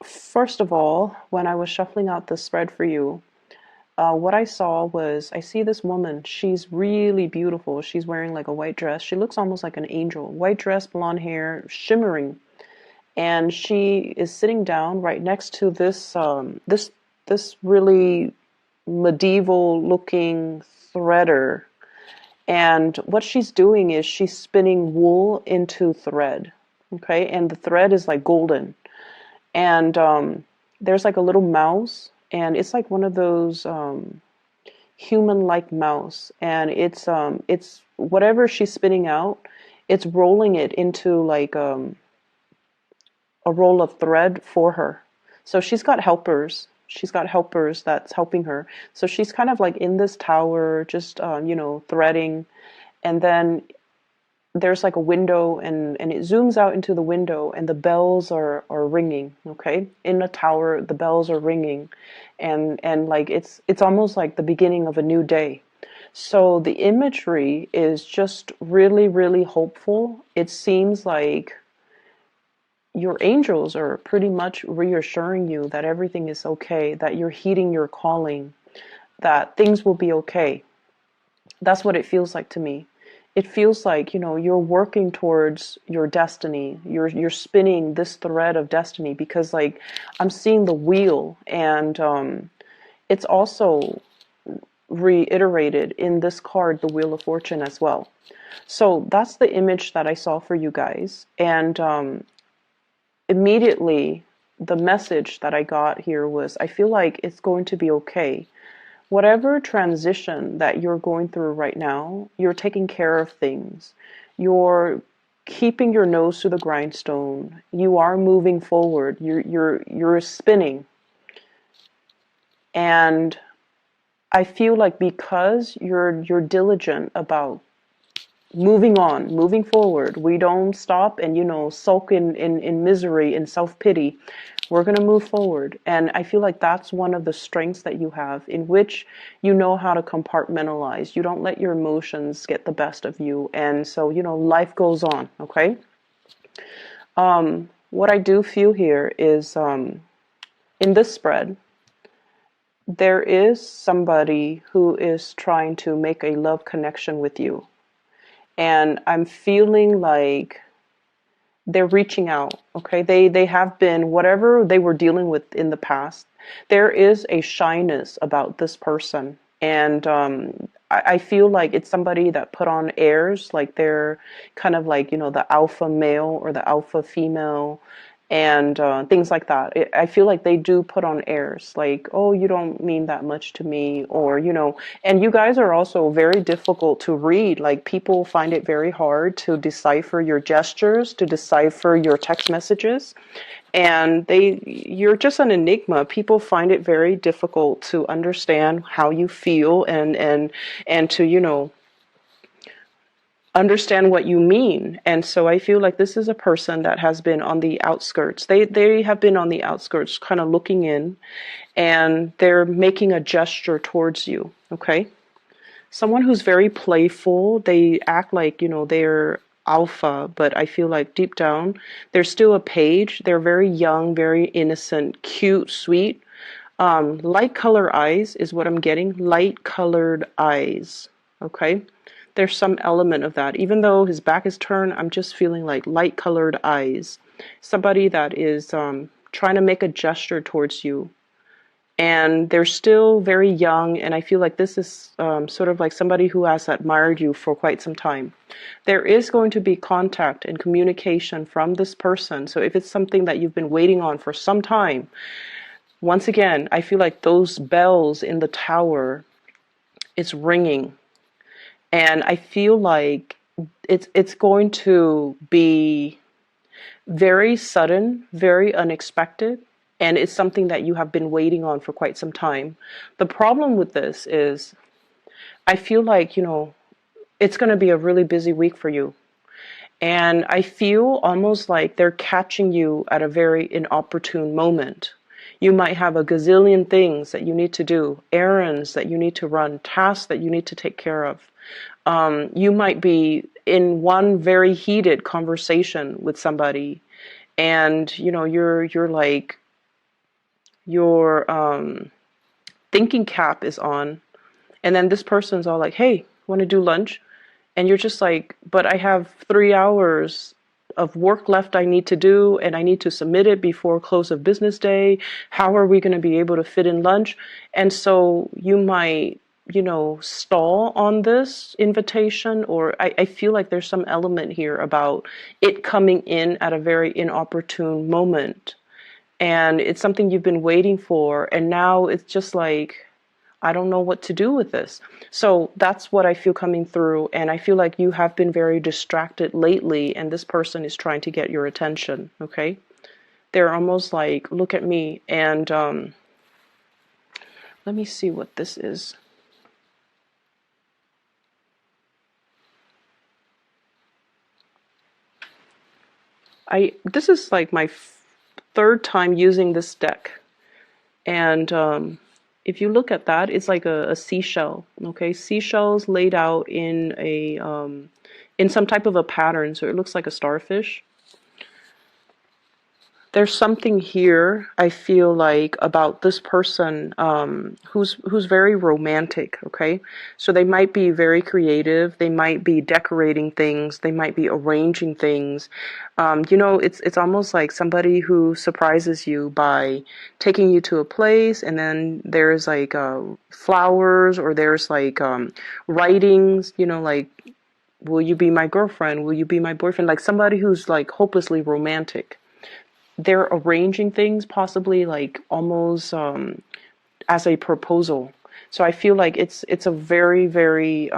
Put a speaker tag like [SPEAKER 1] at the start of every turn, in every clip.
[SPEAKER 1] First of all, when I was shuffling out the spread for you, what I saw was I see this woman. She's really beautiful. She's wearing like a white dress. She looks almost like an angel. White dress, blonde hair, shimmering. And she is sitting down right next to this really medieval looking threader. And what she's doing is she's spinning wool into thread. Okay, and the thread is like golden. And there's like a little mouse, and it's like one of those human-like mouse, and it's whatever she's spinning out, it's rolling it into like a roll of thread for her. So she's got helpers. She's got helpers that's helping her. So she's kind of like in this tower, just threading, and then there's like a window, and it zooms out into the window, and the bells are ringing. Okay, in the tower the bells are ringing, and like it's almost like the beginning of a new day. So the imagery is just really, really hopeful. It seems like your angels are pretty much reassuring you that everything is okay, that you're heeding your calling, that things will be okay. That's what it feels like to me. It feels like, you're working towards your destiny. You're spinning this thread of destiny, because like I'm seeing the wheel, and it's also reiterated in this card, the Wheel of Fortune, as well. So that's the image that I saw for you guys. And immediately the message that I got here was, I feel like it's going to be okay. Whatever transition that you're going through right now, you're taking care of things. You're keeping your nose to the grindstone. You are moving forward. You're spinning. And I feel like because you're diligent about moving on, moving forward, we don't stop and sulk in misery and self-pity. We're going to move forward. And I feel like that's one of the strengths that you have, in which you know how to compartmentalize. You don't let your emotions get the best of you. And so, life goes on. Okay. What I do feel here is, in this spread, there is somebody who is trying to make a love connection with you. And I'm feeling like they're reaching out. Okay, they have been, whatever they were dealing with in the past, there is a shyness about this person. And I feel like it's somebody that put on airs, like they're kind of like the alpha male or the alpha female, and things like that. I feel like they do put on airs, like, oh, you don't mean that much to me, or and you guys are also very difficult to read. Like, people find it very hard to decipher your gestures, to decipher your text messages, and you're just an enigma. People find it very difficult to understand how you feel, and to understand what you mean. And so I feel like this is a person that has been on the outskirts. They have been on the outskirts, kind of looking in, and they're making a gesture towards you. Okay, someone who's very playful. They act like they're alpha, but I feel like deep down they're still a page. They're very young, very innocent, cute, sweet. Light color eyes is what I'm getting. Light colored eyes. Okay, there's some element of that. Even though his back is turned, I'm just feeling like light colored eyes. Somebody that is trying to make a gesture towards you. And they're still very young, and I feel like this is sort of like somebody who has admired you for quite some time. There is going to be contact and communication from this person. So if it's something that you've been waiting on for some time, once again, I feel like those bells in the tower, it's ringing. And I feel like it's going to be very sudden, very unexpected, and it's something that you have been waiting on for quite some time. The problem with this is, I feel like, it's going to be a really busy week for you. And I feel almost like they're catching you at a very inopportune moment. You might have a gazillion things that you need to do, errands that you need to run, tasks that you need to take care of. You might be in one very heated conversation with somebody, and you're like your thinking cap is on, and then this person's all like, hey, want to do lunch? And you're just like, but I have 3 hours of work left I need to do, and I need to submit it before close of business day. How are we going to be able to fit in lunch? And so you might, stall on this invitation, or I feel like there's some element here about it coming in at a very inopportune moment. And it's something you've been waiting for, and now it's just like, I don't know what to do with this. So that's what I feel coming through. And I feel like you have been very distracted lately, and this person is trying to get your attention. Okay. They're almost like, look at me. And let me see what this is. This is like my third time using this deck. And if you look at that, it's like a seashell. Okay, seashells laid out in in some type of a pattern, so it looks like a starfish. There's something here I feel like about this person who's very romantic. Okay, so they might be very creative. They might be decorating things. They might be arranging things. It's almost like somebody who surprises you by taking you to a place, and then there's like flowers, or there's like writings. Like, will you be my girlfriend? Will you be my boyfriend? Like somebody who's like hopelessly romantic. They're arranging things possibly like almost as a proposal. So I feel like it's a very, very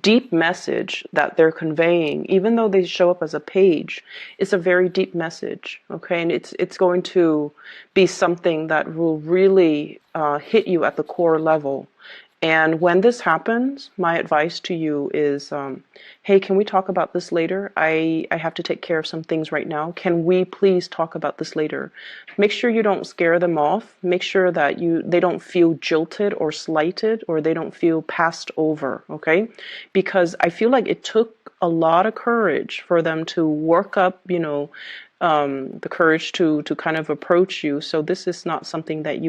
[SPEAKER 1] deep message that they're conveying. Even though they show up as a page, it's a very deep message. Okay, and it's going to be something that will really hit you at the core level. And when this happens, my advice to you is, hey, can we talk about this later? I have to take care of some things right now. Can we please talk about this later? Make sure you don't scare them off. Make sure that they don't feel jilted or slighted, or they don't feel passed over, okay? Because I feel like it took a lot of courage for them to work up, the courage to kind of approach you. So this is not something that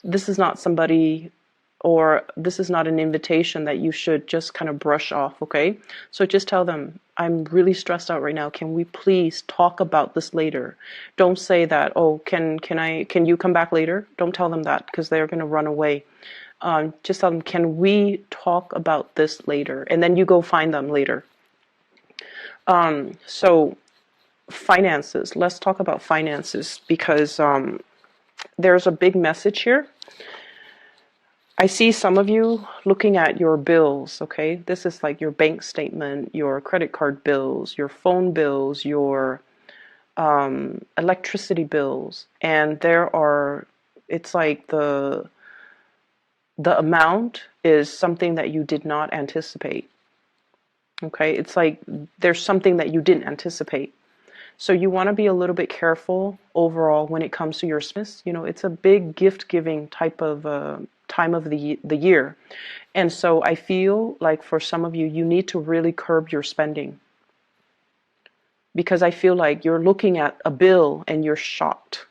[SPEAKER 1] this is not somebody, or this is not an invitation that you should just kind of brush off, okay? So just tell them, I'm really stressed out right now. Can we please talk about this later? Don't say that, oh, can you come back later? Don't tell them that, because they're going to run away. Just tell them, can we talk about this later? And then you go find them later. So finances, let's talk about finances, because there's a big message here. I see some of you looking at your bills, okay? This is like your bank statement, your credit card bills, your phone bills, your electricity bills. And it's like the amount is something that you did not anticipate, okay? It's like there's something that you didn't anticipate. So you want to be a little bit careful overall when it comes to your business. It's a big gift-giving type of time of the year. And so I feel like for some of you, you need to really curb your spending. Because I feel like you're looking at a bill and you're shocked.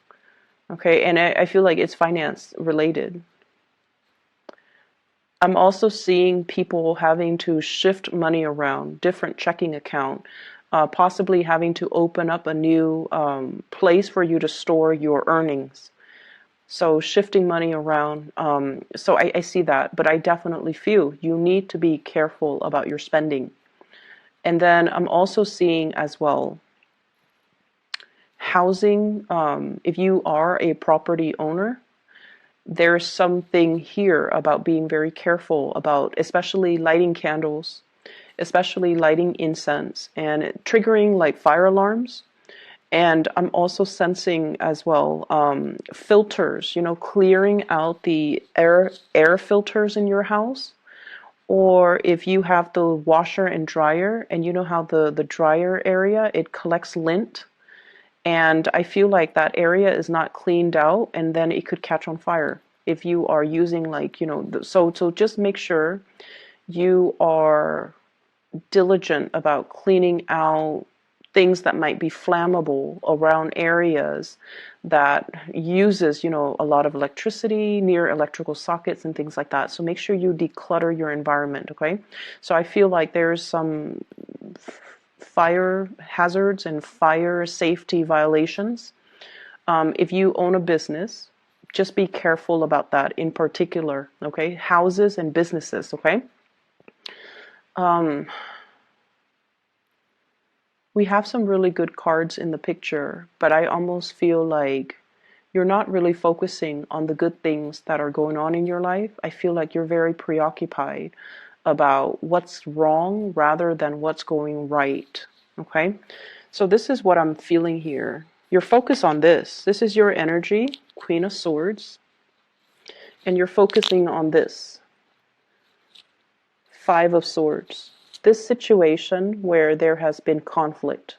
[SPEAKER 1] Okay, and I feel like it's finance related. I'm also seeing people having to shift money around, different checking account, possibly having to open up a new place for you to store your earnings. So shifting money around. So I see that, but I definitely feel you need to be careful about your spending. And then I'm also seeing as well housing. If you are a property owner, there's something here about being very careful about, especially lighting candles, especially lighting incense, and triggering like fire alarms. And I'm also sensing as well filters, clearing out the air filters in your house. Or if you have the washer and dryer, and you know how the dryer area, it collects lint. And I feel like that area is not cleaned out, and then it could catch on fire if you are using like, so just make sure you are diligent about cleaning out things that might be flammable around areas that uses, a lot of electricity, near electrical sockets and things like that. So make sure you declutter your environment, okay? So I feel like there's some fire hazards and fire safety violations. If you own a business, just be careful about that in particular, okay? Houses and businesses, okay? We have some really good cards in the picture, but I almost feel like you're not really focusing on the good things that are going on in your life. I feel like you're very preoccupied about what's wrong rather than what's going right, okay? So this is what I'm feeling here. You're focused on this. This is your energy, Queen of Swords, and you're focusing on this, Five of Swords. This situation where there has been conflict,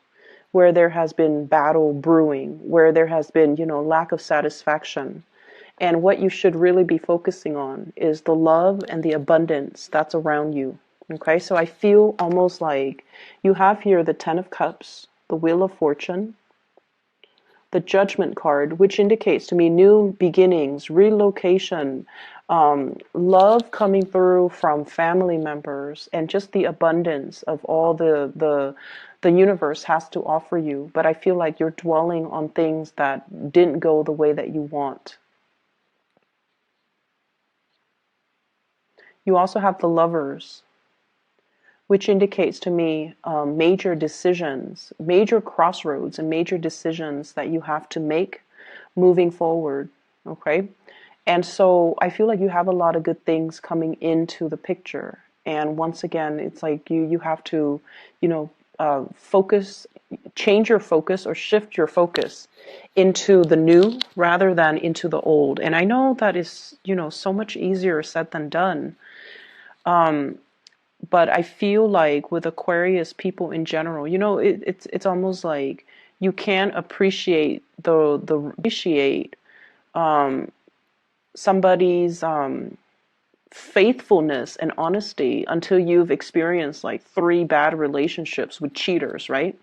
[SPEAKER 1] where there has been battle brewing, where there has been, lack of satisfaction. And what you should really be focusing on is the love and the abundance that's around you. Okay, so I feel almost like you have here the Ten of Cups, the Wheel of Fortune, the Judgment card, which indicates to me new beginnings, relocation, love coming through from family members, and just the abundance of all the universe has to offer you. But I feel like you're dwelling on things that didn't go the way that you want. You also have the Lovers, which indicates to me major decisions, major crossroads and major decisions that you have to make moving forward, okay? And so I feel like you have a lot of good things coming into the picture. And once again, it's like you have to, focus, change your focus or shift your focus into the new rather than into the old. And I know that is, so much easier said than done. But I feel like with Aquarius people in general, it's almost like you can't appreciate somebody's faithfulness and honesty until you've experienced like 3 bad relationships with cheaters, right?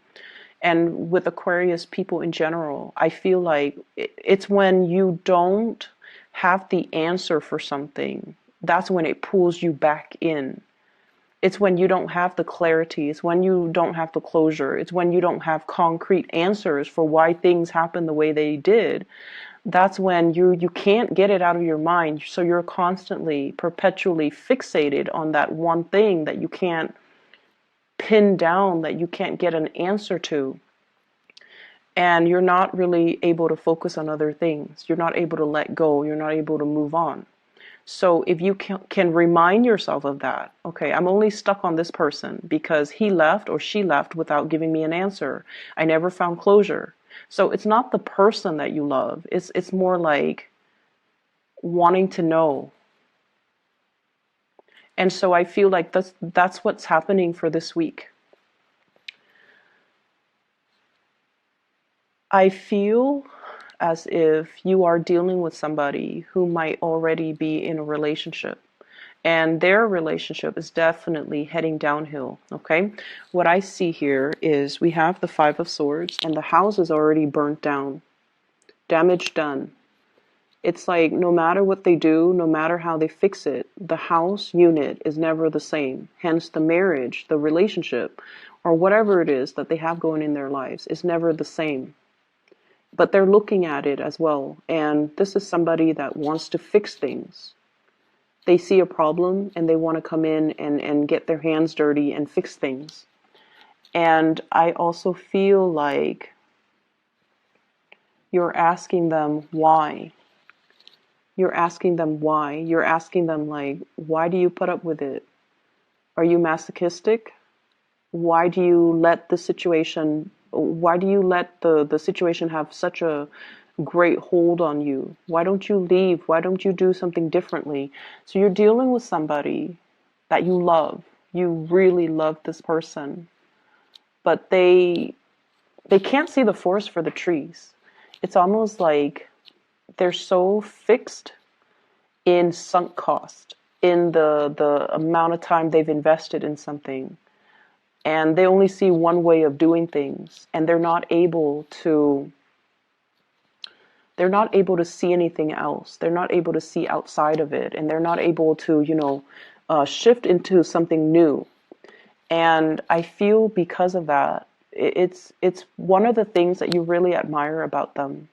[SPEAKER 1] And with Aquarius people in general, I feel like it's when you don't have the answer for something, that's when it pulls you back in. It's when you don't have the clarity. It's when you don't have the closure. It's when you don't have concrete answers for why things happen the way they did. That's when you can't get it out of your mind. So you're constantly, perpetually fixated on that one thing that you can't pin down, that you can't get an answer to. And you're not really able to focus on other things. You're not able to let go. You're not able to move on. So if you can remind yourself of that, okay, I'm only stuck on this person because he left or she left without giving me an answer. I never found closure. So it's not the person that you love. It's more like wanting to know. And so I feel like that's what's happening for this week. I feel as if you are dealing with somebody who might already be in a relationship, and their relationship is definitely heading downhill, okay? What I see here is we have the Five of Swords, and the house is already burnt down, damage done. It's like no matter what they do, no matter how they fix it, the house unit is never the same. Hence the marriage, the relationship, or whatever it is that they have going in their lives is never the same. But they're looking at it as well. And this is somebody that wants to fix things. They see a problem and they want to come in and get their hands dirty and fix things. And I also feel like you're asking them why. You're asking them why. You're asking them like, why do you put up with it? Are you masochistic? Why do you let the situation have such a great hold on you? Why don't you leave? Why don't you do something differently? So you're dealing with somebody that you love. You really love this person, but they can't see the forest for the trees. It's almost like they're so fixed in sunk cost, in the amount of time they've invested in something. and they only see one way of doing things, and they're not able to see anything else. They're not able to see outside of it, and they're not able to, shift into something new. And I feel because of that, it's one of the things that you really admire about them.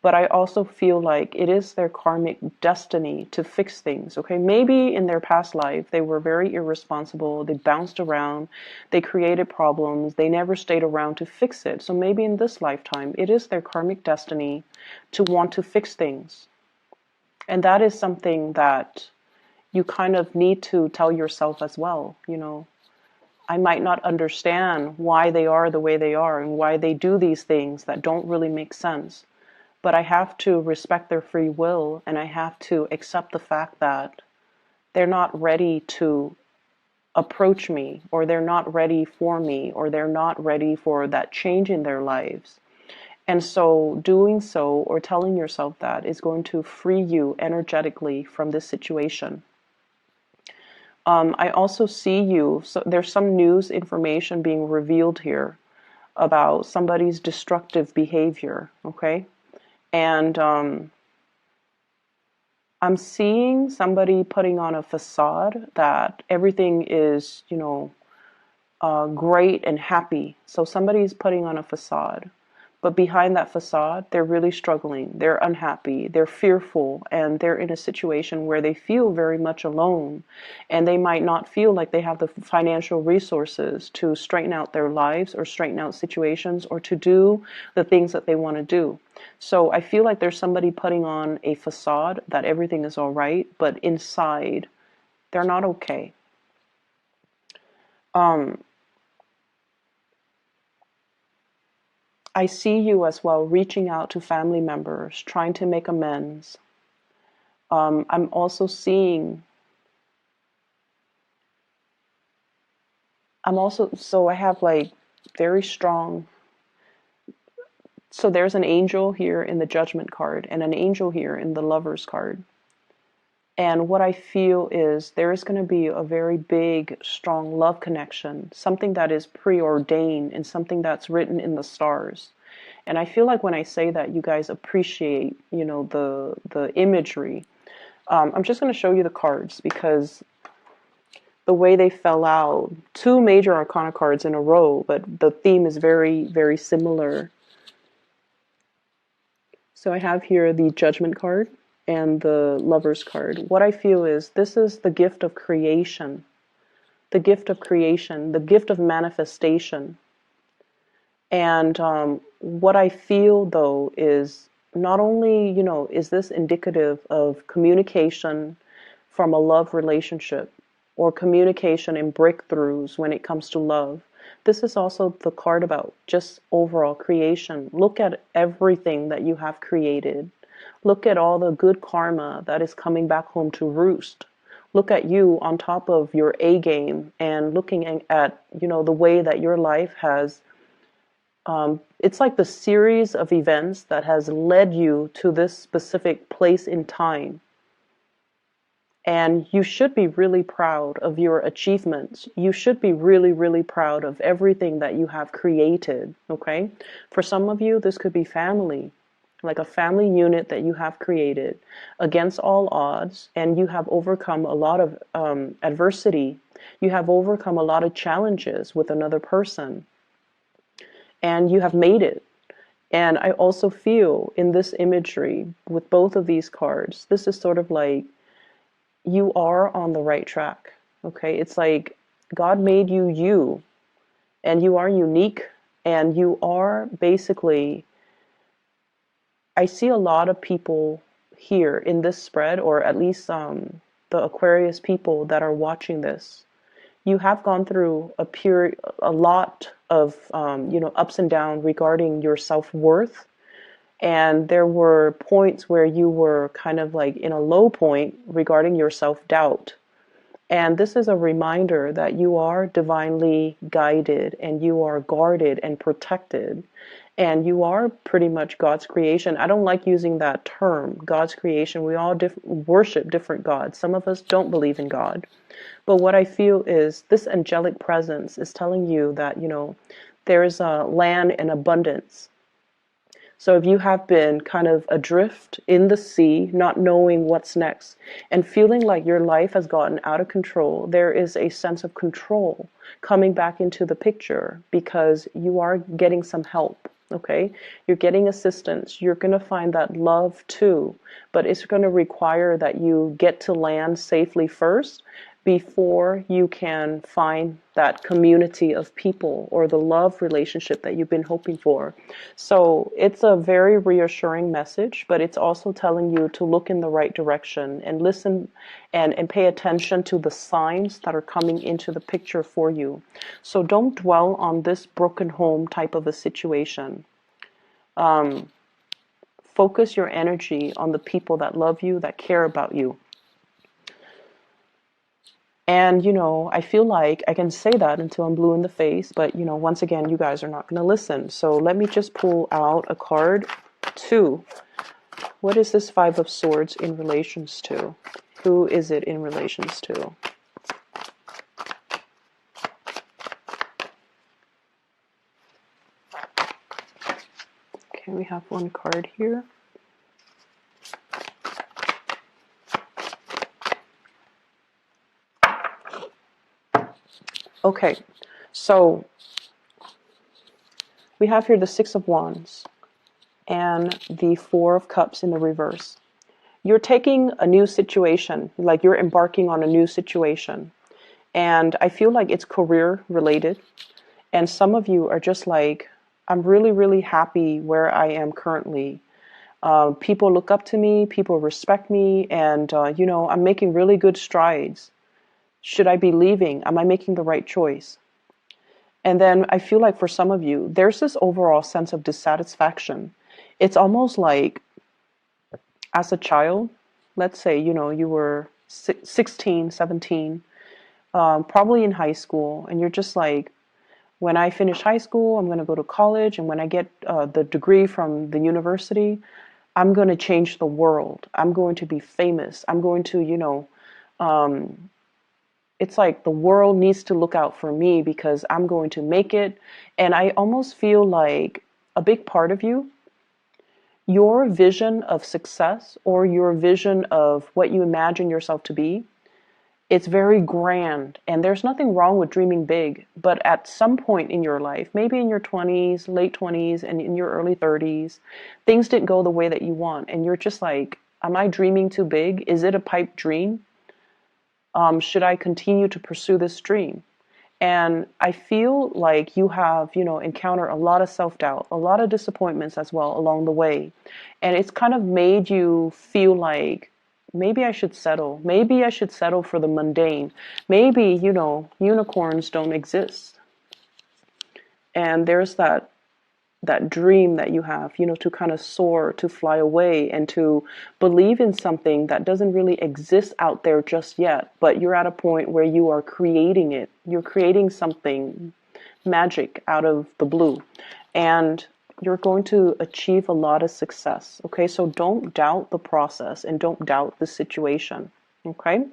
[SPEAKER 1] But I also feel like it is their karmic destiny to fix things. Okay, maybe in their past life they were very irresponsible, they bounced around, they created problems, they never stayed around to fix it. So maybe in this lifetime it is their karmic destiny to want to fix things. And that is something that you kind of need to tell yourself as well. I might not understand why they are the way they are and why they do these things that don't really make sense. But I have to respect their free will, and I have to accept the fact that they're not ready to approach me, or they're not ready for me, or they're not ready for that change in their lives. And so doing so, or telling yourself that, is going to free you energetically from this situation. I also see you, so there's some news information being revealed here about somebody's destructive behavior, okay? And I'm seeing somebody putting on a facade that everything is, great and happy. So somebody's putting on a facade. But behind that facade, they're really struggling. They're unhappy. They're fearful. And they're in a situation where they feel very much alone. And they might not feel like they have the financial resources to straighten out their lives or straighten out situations or to do the things that they want to do. So I feel like there's somebody putting on a facade that everything is all right, but inside, they're not okay. I see you as well reaching out to family members, trying to make amends. I'm also seeing, so I have like very strong, so there's an angel here in the Judgment card and an angel here in the Lovers card. And what I feel is there is going to be a very big, strong love connection, something that is preordained and something that's written in the stars. And I feel like when I say that, you guys appreciate, the imagery. I'm just going to show you the cards because the way they fell out, two major arcana cards in a row, but the theme is very, very similar. So I have here the Judgment card and the Lovers card. What I feel is this is the gift of creation, the gift of creation, the gift of manifestation. And what I feel, though, is not only, is this indicative of communication from a love relationship or communication and breakthroughs when it comes to love. This is also the card about just overall creation. Look at everything that you have created. Look at all the good karma that is coming back home to roost. Look at you on top of your A game and looking at, the way that your life has, it's like the series of events that has led you to this specific place in time. And you should be really proud of your achievements. You should be really, really proud of everything that you have created, okay? For some of you, this could be family, like a family unit that you have created against all odds, and you have overcome a lot of adversity. You have overcome a lot of challenges with another person, and you have made it. And I also feel in this imagery with both of these cards, this is sort of like you are on the right track, okay? It's like God made you, and you are unique, and you are basically, I see a lot of people here in this spread, or at least the Aquarius people that are watching this. You have gone through a lot of, ups and downs regarding your self-worth. And there were points where you were kind of like in a low point regarding your self-doubt. And this is a reminder that you are divinely guided and you are guarded and protected. And you are pretty much God's creation. I don't like using that term, God's creation. We all worship different gods. Some of us don't believe in God. But what I feel is this angelic presence is telling you that, there is a land in abundance. So if you have been kind of adrift in the sea, not knowing what's next, and feeling like your life has gotten out of control, there is a sense of control coming back into the picture because you are getting some help. Okay, you're getting assistance. You're going to find that love too, but it's going to require that you get to land safely first before you can find that community of people or the love relationship that you've been hoping for. So it's a very reassuring message, but it's also telling you to look in the right direction and listen and pay attention to the signs that are coming into the picture for you. So don't dwell on this broken home type of a situation. Focus your energy on the people that love you, that care about you. And, I feel like I can say that until I'm blue in the face, but, once again, you guys are not going to listen. So let me just pull out a card. 2. What is this 5 of Swords in relations to? Who is it in relations to? Okay, we have one card here. Okay, so we have here the 6 of Wands and the 4 of Cups in the reverse. You're taking a new situation, like you're embarking on a new situation. And I feel like it's career related. And some of you are just like, I'm really, really happy where I am currently. People look up to me, people respect me, and, I'm making really good strides. Should I be leaving? Am I making the right choice? And then I feel like for some of you, there's this overall sense of dissatisfaction. It's almost like as a child, let's say, you were 16, 17, probably in high school, and you're just like, when I finish high school, I'm going to go to college, and when I get the degree from the university, I'm going to change the world. I'm going to be famous. I'm going to, it's like the world needs to look out for me because I'm going to make it. And I almost feel like a big part of you, your vision of success or your vision of what you imagine yourself to be, it's very grand. And there's nothing wrong with dreaming big. But at some point in your life, maybe in your 20s, late 20s, and in your early 30s, things didn't go the way that you want. And you're just like, am I dreaming too big? Is it a pipe dream? Should I continue to pursue this dream? And I feel like you have, encountered a lot of self-doubt, a lot of disappointments as well along the way. And it's kind of made you feel like, maybe I should settle. Maybe I should settle for the mundane. Maybe, unicorns don't exist. And there's that dream that you have, to kind of soar, to fly away, and to believe in something that doesn't really exist out there just yet, but you're at a point where you are creating it. You're creating something magic out of the blue, and you're going to achieve a lot of success. Okay, so don't doubt the process and don't doubt the situation. Okay,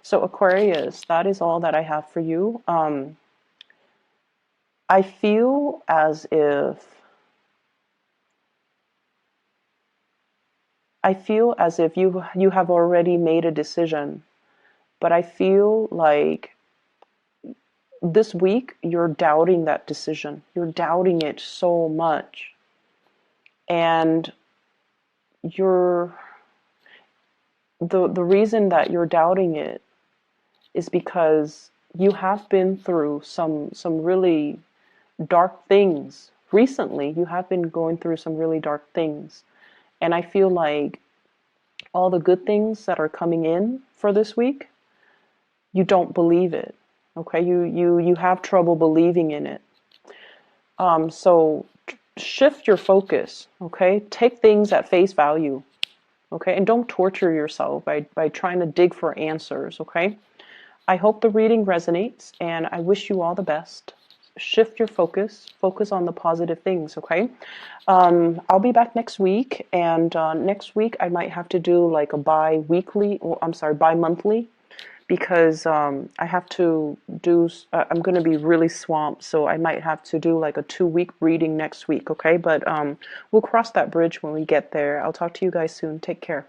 [SPEAKER 1] so Aquarius, that is all that I have for you. I feel as if you have already made a decision, but I feel like this week you're doubting that decision. You're doubting it so much. And the reason that you're doubting it is because you have been through some really dark things. Recently, you have been going through some really dark things. And I feel like all the good things that are coming in for this week, you don't believe it. Okay, you have trouble believing in it. So shift your focus. Okay, take things at face value. Okay, and don't torture yourself by trying to dig for answers. Okay, I hope the reading resonates, and I wish you all the best. shift your focus on the positive things, okay? I'll be back next week, and next week I might have to do like a bi-weekly, or I'm sorry, bi-monthly, because I have to do, I'm going to be really swamped, so I might have to do like a 2-week reading next week, okay? But we'll cross that bridge when we get there. I'll talk to you guys soon. Take care.